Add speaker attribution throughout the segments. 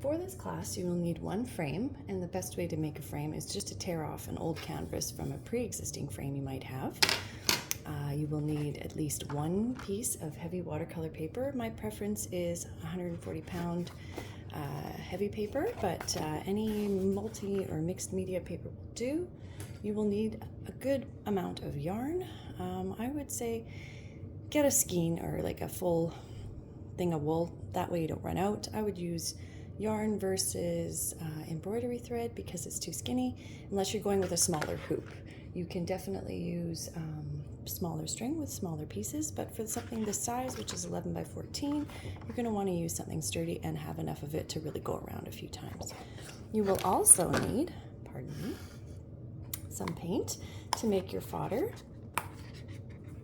Speaker 1: For this class, you will need one frame, and the best way to make a frame is just to tear off an old canvas from a pre-existing frame you might have. You will need at least one piece of heavy watercolor paper. My preference is 140-pound heavy paper, but any multi or mixed media paper will do. You will need a good amount of yarn. I would say get a skein or like a full thing of wool, that way you don't run out. I would use yarn versus embroidery thread because it's too skinny, unless you're going with a smaller hoop. You can definitely use smaller string with smaller pieces, but for something this size, which is 11 by 14, you're going to want to use something sturdy and have enough of it to really go around a few times. You will also need, pardon me, some paint to make your fodder.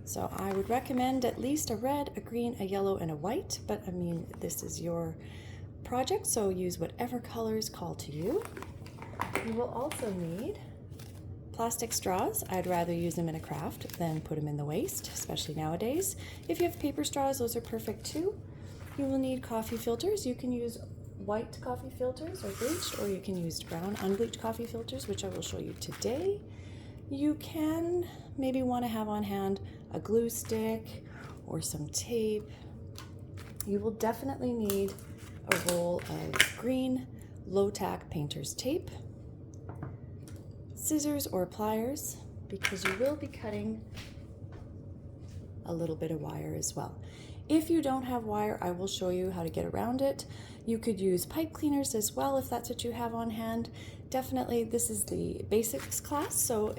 Speaker 1: So I would recommend at least a red, a green, a yellow, and a white, but I mean, this is your project, so use whatever colors call to you. You will also need plastic straws. I'd rather use them in a craft than put them in the waste, especially nowadays. If you have paper straws, those are perfect too. You will need coffee filters. You can use white coffee filters or bleached, or you can use brown unbleached coffee filters, which I will show you today. You can maybe want to have on hand a glue stick or some tape. You will definitely need a roll of green low-tack painter's tape, scissors or pliers, because you will be cutting a little bit of wire as well. If you don't have wire, I will show you how to get around it. You could use pipe cleaners as well if that's what you have on hand. Definitely, this is the basics class, so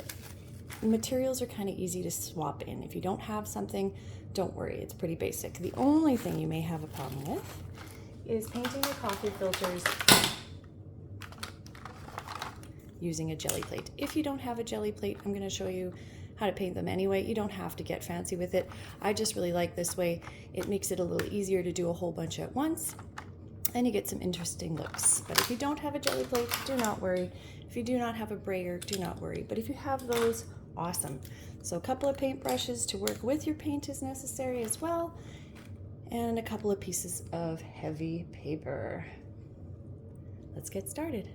Speaker 1: materials are kind of easy to swap in. If you don't have something, don't worry, it's pretty basic. The only thing you may have a problem with is painting your coffee filters using a jelly plate. If you don't have a jelly plate, I'm going to show you how to paint them anyway. You don't have to get fancy with it. I just really like this way. It makes it a little easier to do a whole bunch at once, and you get some interesting looks. But if you don't have a jelly plate, do not worry. If you do not have a brayer, do not worry. But if you have those, awesome. So a couple of paint brushes to work with your paint is necessary as well, and a couple of pieces of heavy paper. Let's get started.